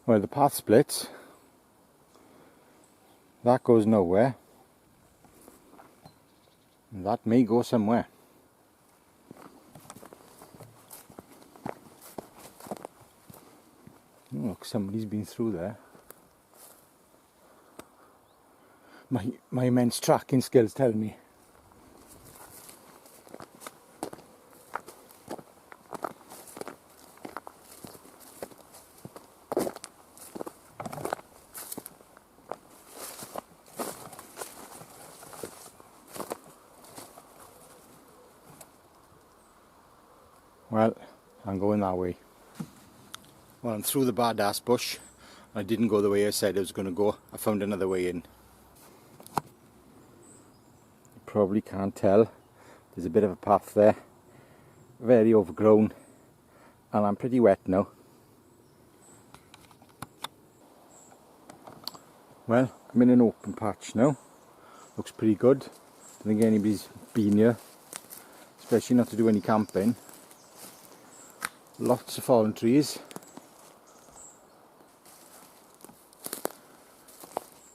Well, the path splits. That goes nowhere. And that may go somewhere. Oh, look, somebody's been through there. My immense tracking skills tell me. Well, I'm going that way. Well, I'm through the badass bush. I didn't go the way I said I was going to go. I found another way in. You probably can't tell. There's a bit of a path there. Very overgrown. And I'm pretty wet now. Well, I'm in an open patch now. Looks pretty good. Don't think anybody's been here. Especially not to do any camping. Lots of fallen trees.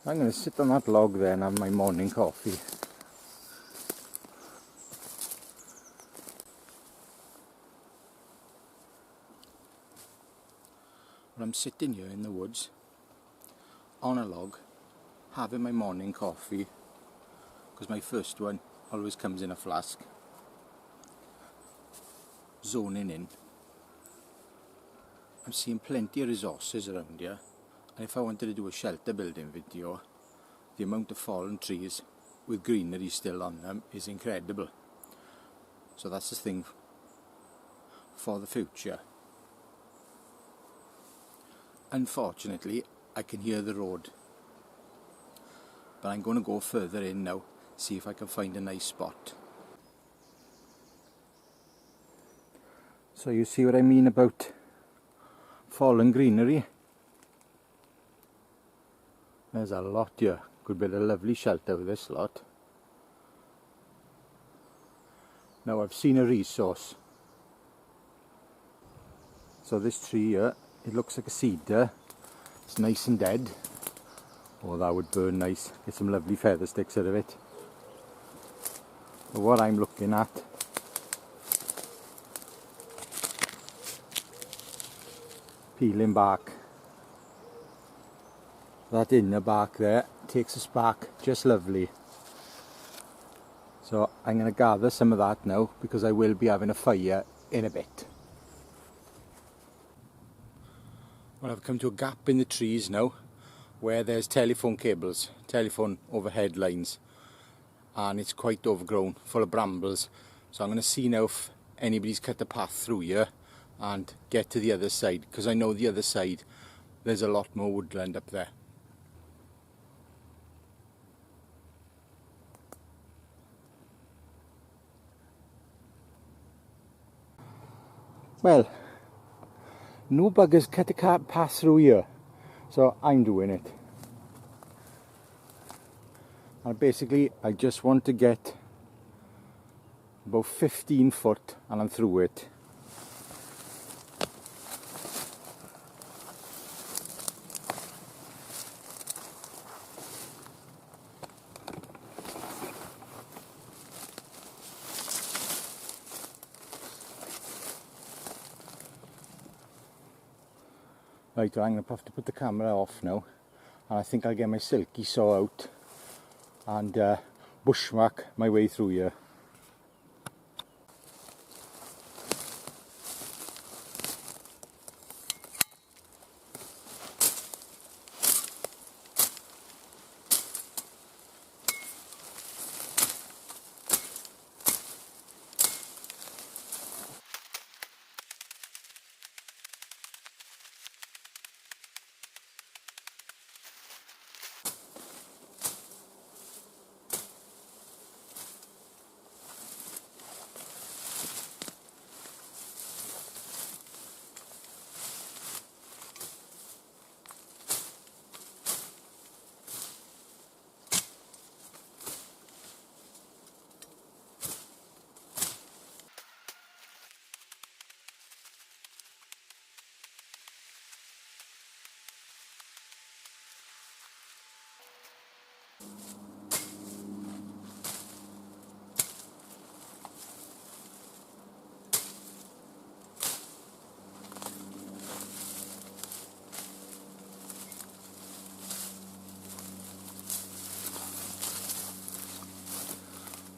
I'm going to sit on that log there and have my morning coffee. Well, I'm sitting here in the woods on a log having my morning coffee because my first one always comes in a flask. Zoning in. I'm seeing plenty of resources around here, and if I wanted to do a shelter building video, the amount of fallen trees with greenery still on them is incredible. So that's the thing for the future. Unfortunately, I can hear the road, but I'm going to go further in now, see if I can find a nice spot. So you see what I mean about fallen greenery? There's a lot here. Could build a lovely shelter with this lot. Now I've seen a resource. So this tree here, it looks like a cedar. It's nice and dead. Oh, that would burn nice. Get some lovely feather sticks out of it. But what I'm looking at, peeling bark. That inner bark there takes a spark just lovely. So I'm going to gather some of that now because I will be having a fire in a bit. Well, I've come to a gap in the trees now where there's telephone cables, telephone overhead lines, and it's quite overgrown, full of brambles. So I'm going to see now if anybody's cut a path through here and get to the other side, because I know the other side there's a lot more woodland up there. Well, no buggers cut a path through here, so I'm doing it. And basically I just want to get about 15 foot and I'm through it. Right, I'm going to have to put the camera off now, and I think I'll get my silky saw out and bushwhack my way through here.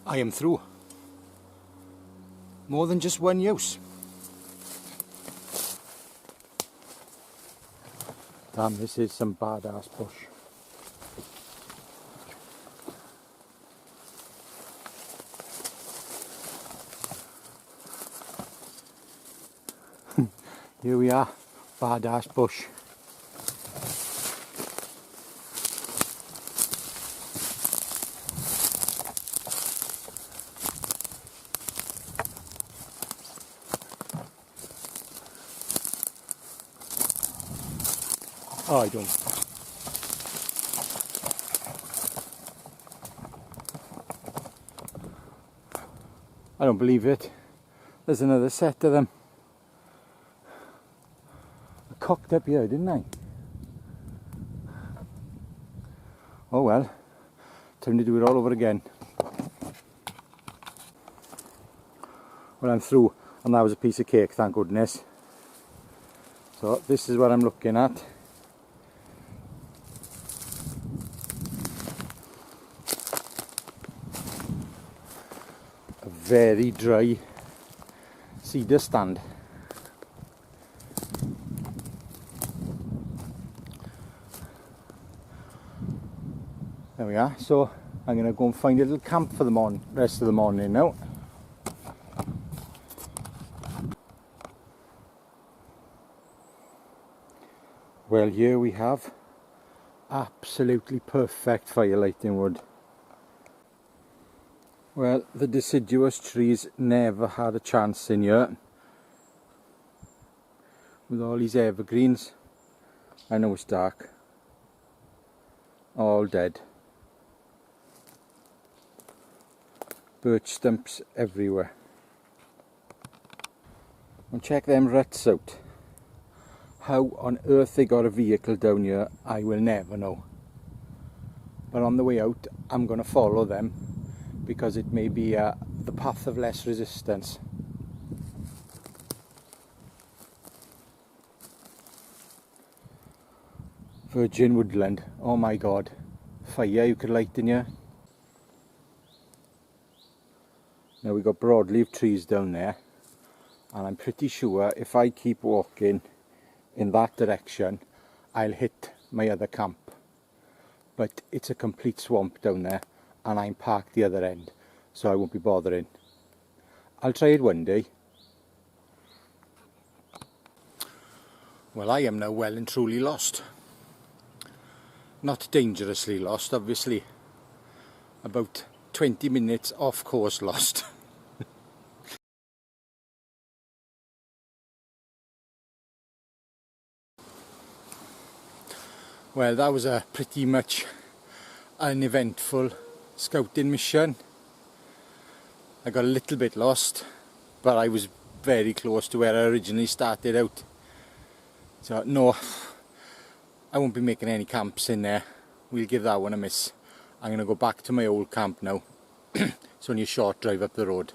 I am through. More than just one use. Damn, this is some badass bush. Here we are, badass bush. Oh, I don't. I don't believe it. There's another set of them. I cocked up here, didn't I? Oh well, time to do it all over again. Well, I'm through, and that was a piece of cake, thank goodness. So this is what I'm looking at. A very dry cedar stand. There we are. So I'm going to go and find a little camp for the rest of the morning now. Well, here we have absolutely perfect fire lighting wood. Well, the deciduous trees never had a chance in here. With all these evergreens, I know it's dark, all dead. Birch stumps everywhere. And check them ruts out. How on earth they got a vehicle down here, I will never know. But on the way out, I'm going to follow them, because it may be the path of less resistance. Virgin woodland, oh my god, fire you could light in here. Now we've got broadleaf trees down there, and I'm pretty sure if I keep walking in that direction, I'll hit my other camp. But it's a complete swamp down there, and I'm parked the other end, so I won't be bothering. I'll try it one day. Well, I am now well and truly lost. Not dangerously lost, obviously. About 20 minutes off course lost. Well, that was a pretty much uneventful scouting mission. I got a little bit lost, but I was very close to where I originally started out. So no, I won't be making any camps in there. We'll give that one a miss. I'm going to go back to my old camp now. It's only a short drive up the road.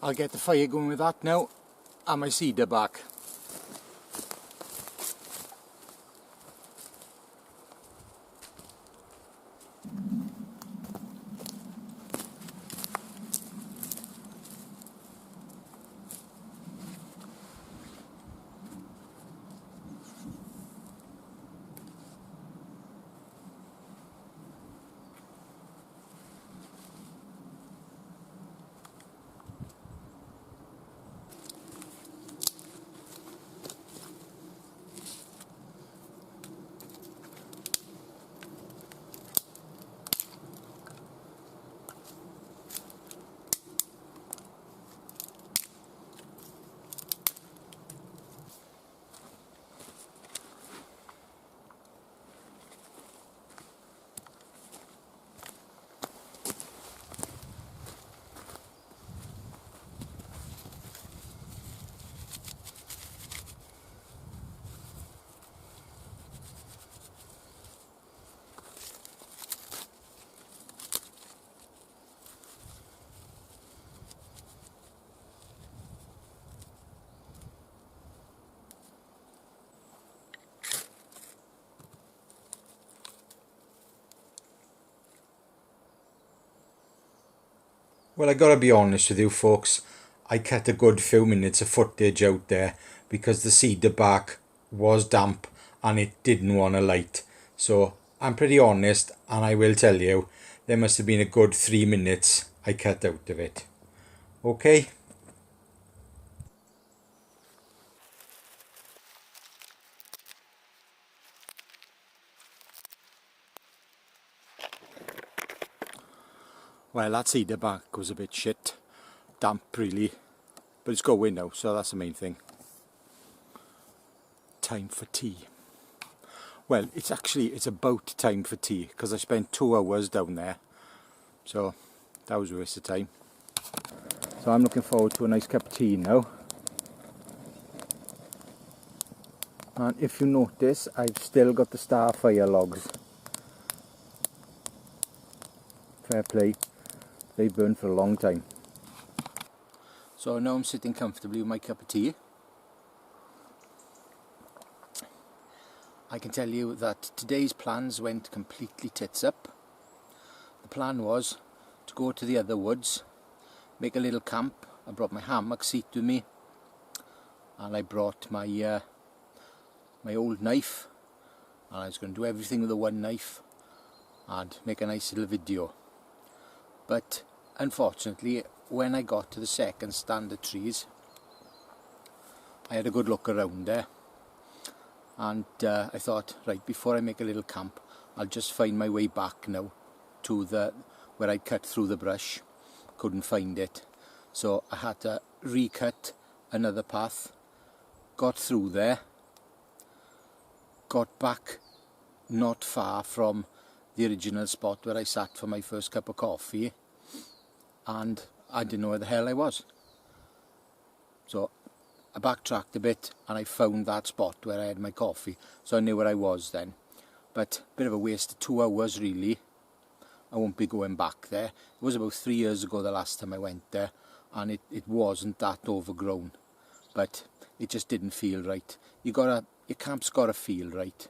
I'll get the fire going with that now, and my cedar back. Well, I gotta be honest with you folks, I cut a good few minutes of footage out there because the cedar bark was damp and it didn't want to light. So I'm pretty honest, and I will tell you, there must have been a good 3 minutes I cut out of it. Okay? Well, that cedar bark was a bit shit, damp really, but it's going now, so that's the main thing. Time for tea. Well, it's about time for tea because I spent 2 hours down there, so that was a waste of time. So I'm looking forward to a nice cup of tea now. And if you notice, I've still got the starfire logs. Fair play, they burn for a long time. So now I'm sitting comfortably with my cup of tea. I can tell you that today's plans went completely tits up. The plan was to go to the other woods, make a little camp. I brought my hammock seat with me, and I brought my my old knife, and I was going to do everything with the one knife and make a nice little video. But unfortunately, when I got to the second stand of trees, I had a good look around there, and I thought, right, before I make a little camp, I'll just find my way back now to where I'd cut through the brush. Couldn't find it, so I had to recut another path, got through there, got back not far from the original spot where I sat for my first cup of coffee, and I didn't know where the hell I was. So I backtracked a bit and I found that spot where I had my coffee, so I knew where I was then. But a bit of a waste of 2 hours really. I won't be going back there. It was about 3 years ago the last time I went there, and it wasn't that overgrown, but it just didn't feel right. Your camp's gotta feel right.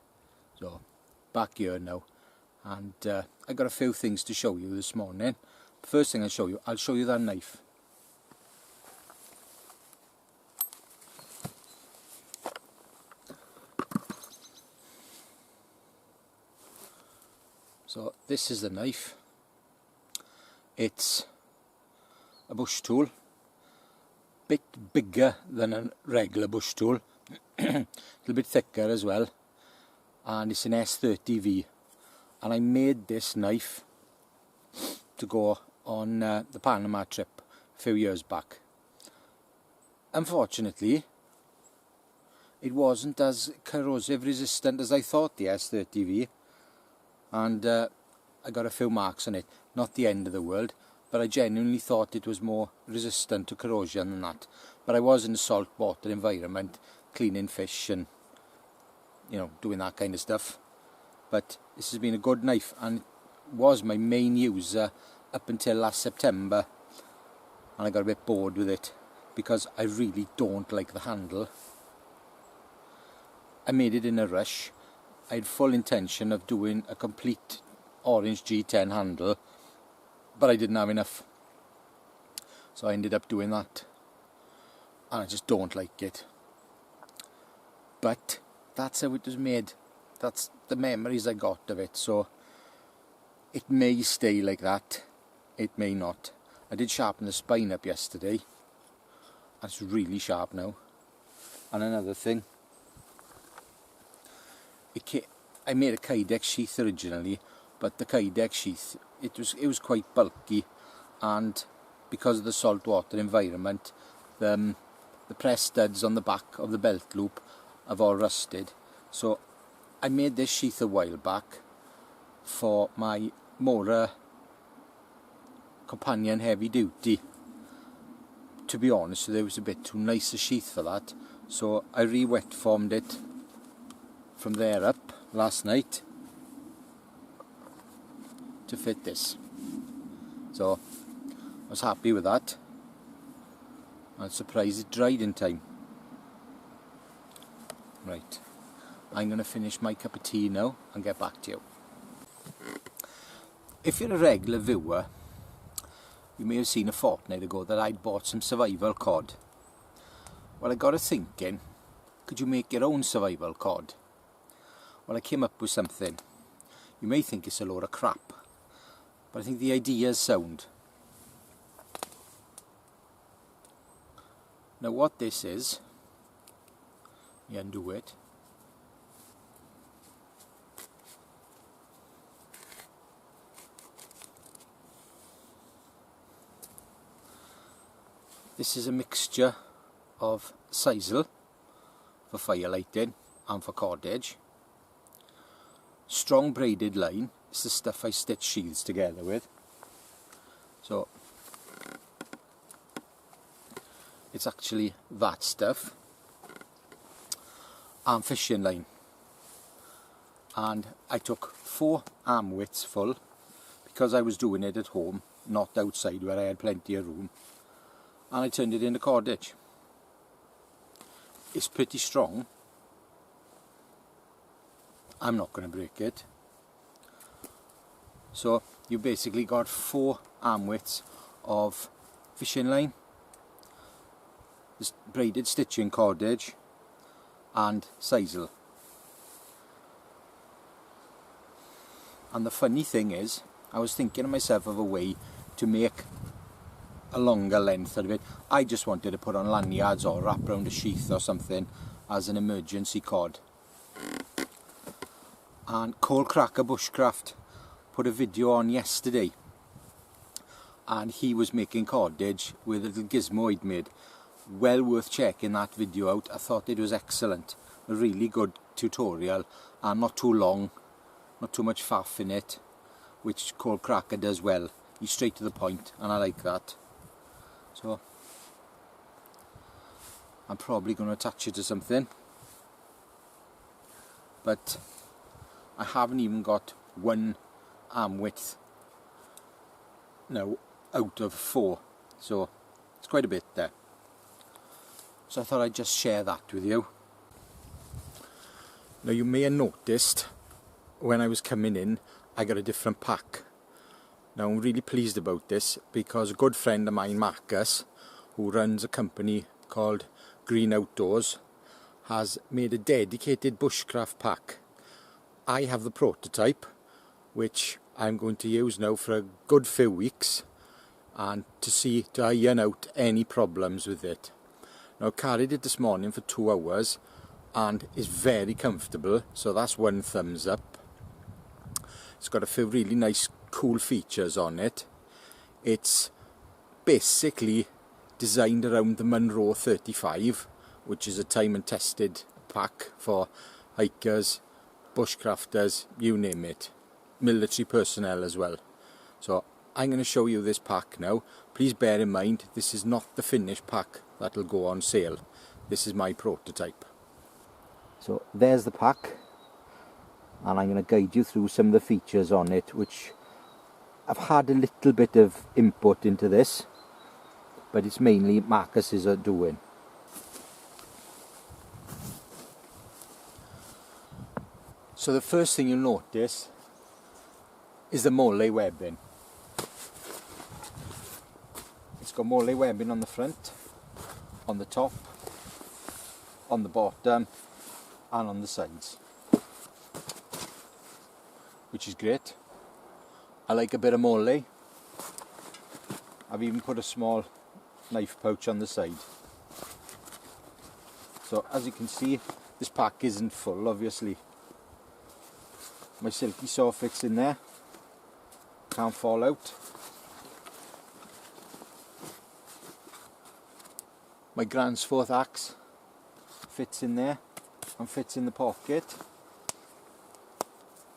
So back here now, and I got a few things to show you this morning. First thing I'll show you that knife. So this is the knife. It's a bush tool, bit bigger than a regular bush tool, a little bit thicker as well, and it's an S30V, and I made this knife to go on the Panama trip a few years back. Unfortunately, it wasn't as corrosive resistant as I thought, the S30V, and I got a few marks on it. Not the end of the world, but I genuinely thought it was more resistant to corrosion than that. But I was in a saltwater environment, cleaning fish and, you know, doing that kind of stuff. But this has been a good knife, and it was my main user up until last September, and I got a bit bored with it because I really don't like the handle. I made it in a rush. I had full intention of doing a complete orange G10 handle, but I didn't have enough, so I ended up doing that, and I just don't like it. But that's how it was made. That's the memories I got of it, so it may stay like that, it may not. I did sharpen the spine up yesterday. That's really sharp now. And another thing, I made a kydex sheath originally, but the kydex sheath, it was quite bulky, and because of the saltwater environment, the press studs on the back of the belt loop have all rusted. So I made this sheath a while back for my Mora Companion Heavy Duty. To be honest, there was a bit too nice a sheath for that, so I re-wet formed it from there up last night to fit this. So I was happy with that. I'm surprised it dried in time. Right, I'm going to finish my cup of tea now and get back to you. If you're a regular viewer, You may have seen a fortnight ago that I'd bought some survival cod. Well, I got to thinking, could you make your own survival cod? Well, I came up with something. You may think it's a load of crap, but I think the idea is sound. Now what this is, you undo it. This is a mixture of sisal for fire lighting and for cordage. Strong braided line is the stuff I stitch sheaths together with. So it's actually that stuff and fishing line. And I took 4 arm widths full because I was doing it at home, not outside where I had plenty of room. And I turned it into cordage. It's pretty strong. I'm not going to break it. So you basically got 4 arm widths of fishing line, this braided stitching cordage and sisal. And the funny thing is, I was thinking to myself of a way to make a longer length out of it. I just wanted to put on lanyards or wrap around a sheath or something as an emergency cord. And Cold Cracker Bushcraft put a video on yesterday, and he was making cordage with a little gizmo he'd made. Well worth checking that video out. I thought it was excellent. A really good tutorial and not too long, not too much faff in it, which Cold Cracker does well. He's straight to the point and I like that. So I'm probably going to attach it to something, but I haven't even got 1 arm width now out of 4, so it's quite a bit there. So I thought I'd just share that with you. Now you may have noticed when I was coming in I got a different pack. Now I'm really pleased about this because a good friend of mine, Marcus, who runs a company called Green Outdoors, has made a dedicated bushcraft pack. I have the prototype, which I'm going to use now for a good few weeks and to iron out any problems with it. Now I carried it this morning for 2 hours and is very comfortable, so that's 1 thumbs up. It's got a few really nice cool features on it. It's basically designed around the Monroe 35, which is a time and tested pack for hikers, bushcrafters, you name it, military personnel as well. So I'm going to show you this pack now. Please bear in mind this is not the finished pack that'll go on sale. This is my prototype. So there's the pack, and I'm going to guide you through some of the features on it, which I've had a little bit of input into this, but it's mainly Marcus's are doing. So the first thing you'll notice is the mole webbing. It's got mole webbing on the front, on the top, on the bottom and on the sides, which is great. I like a bit of mole. I've even put a small knife pouch on the side. So as you can see, this pack isn't full, obviously. My silky saw fits in there, can't fall out. My Gransforth axe fits in there and fits in the pocket.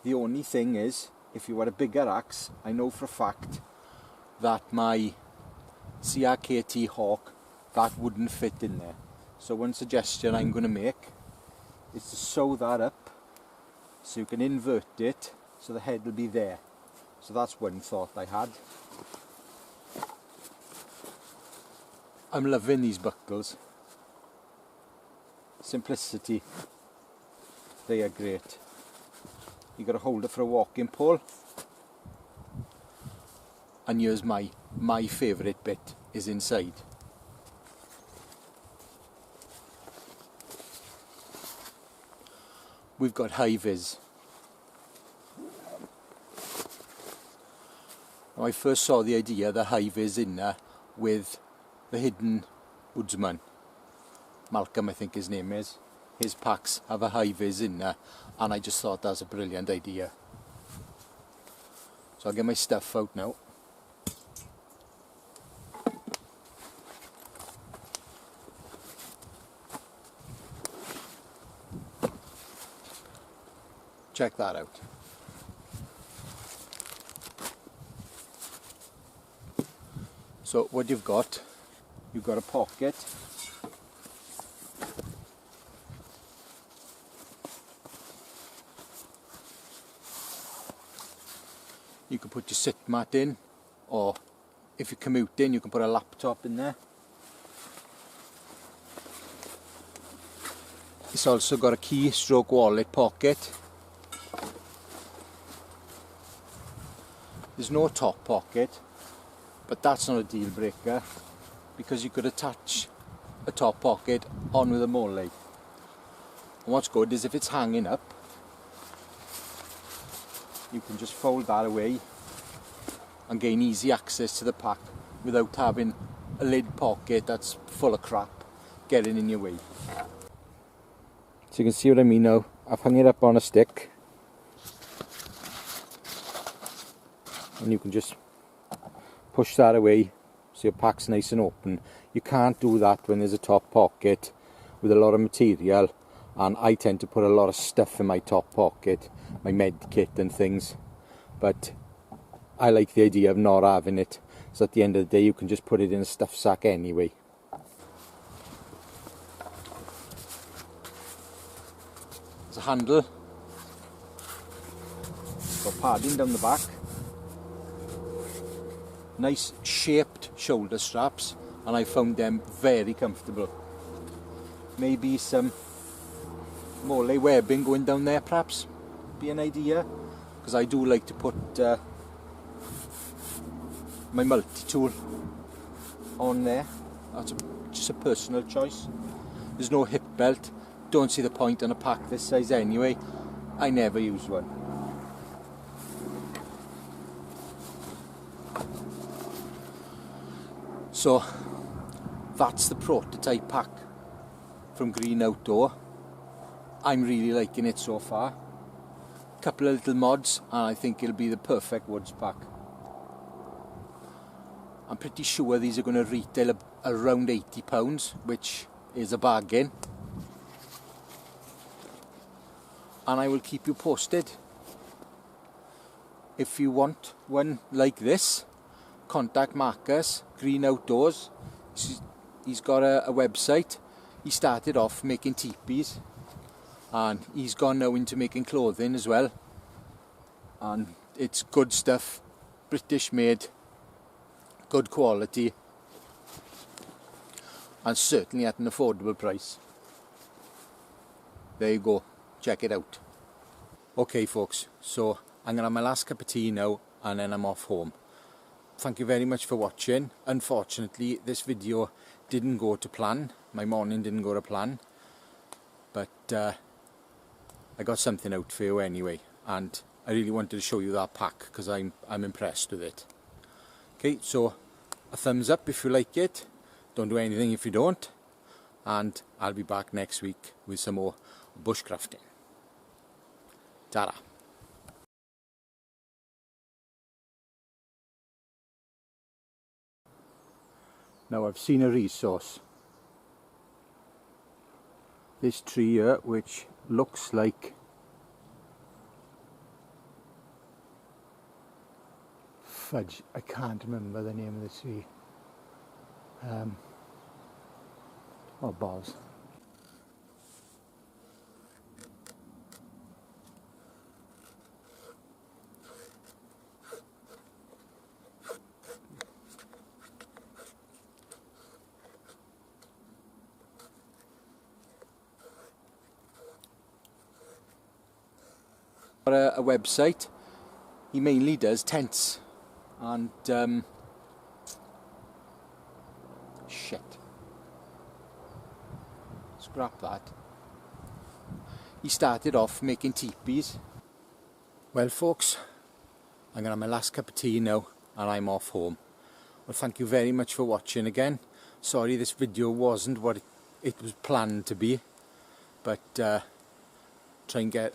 The only thing is, if you had a bigger axe, I know for a fact that my CRKT Hawk, that wouldn't fit in there. So one suggestion I'm going to make is to sew that up so you can invert it so the head will be there. So that's one thought I had. I'm loving these buckles. Simplicity. They are great. You got a holder for a walking pole. And here's my favourite bit is inside. We've got high-vis. Now, I first saw the idea, the high-vis in there, with the hidden woodsman. Malcolm, I think his name is. His packs have a high-vis in there, and I just thought that's a brilliant idea. So I'll get my stuff out now. Check that out. So what you've got a pocket. You can put your sit mat in, or if you're commuting, you can put a laptop in there. It's also got a key stroke wallet pocket. There's no top pocket, but that's not a deal breaker because you could attach a top pocket on with a mole. And what's good is if it's hanging up, you can just fold that away and gain easy access to the pack without having a lid pocket that's full of crap getting in your way. So you can see what I mean now. I've hung it up on a stick. And you can just push that away so your pack's nice and open. You can't do that when there's a top pocket with a lot of material, and I tend to put a lot of stuff in my top pocket, my med kit and things, but I like the idea of not having it, so at the end of the day you can just put it in a stuff sack anyway. There's a handle, got padding down the back. Nice shaped shoulder straps, and I found them very comfortable. Maybe some mole webbing going down there perhaps be an idea, because I do like to put my multi-tool on there. That's just a personal choice. There's no hip belt. Don't see the point on a pack this size anyway. I never use one. So that's the prototype pack from Green Outdoor. I'm really liking it so far. Couple of little mods and I think it'll be the perfect woods pack. I'm pretty sure these are going to retail around £80, which is a bargain. And I will keep you posted. If you want one like this, contact Marcus, Green Outdoors. He's got a website. He started off making teepees and he's gone now into making clothing as well, and it's good stuff, British made, good quality, and certainly at an affordable price. There you go, check it out. Okay folks, so I'm gonna have my last cup of tea now and then I'm off home. Thank you very much for watching. Unfortunately this video didn't go to plan, my morning didn't go to plan, but I got something out for you anyway, and I really wanted to show you that pack because I'm impressed with it. Okay, so a thumbs up if you like it, don't do anything if you don't, and I'll be back next week with some more bushcrafting. Ta-da! Now I've seen a resource. This tree here, which looks like fudge, I can't remember the name of the tree. Oh, balls. A website. He mainly does tents and shit, scrap that. He started off making teepees. Well folks, I'm going to have my last cup of tea now and I'm off home. Well, thank you very much for watching again. Sorry this video wasn't what it was planned to be, but try and get,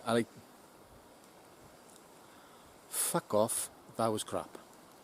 fuck off, that was crap.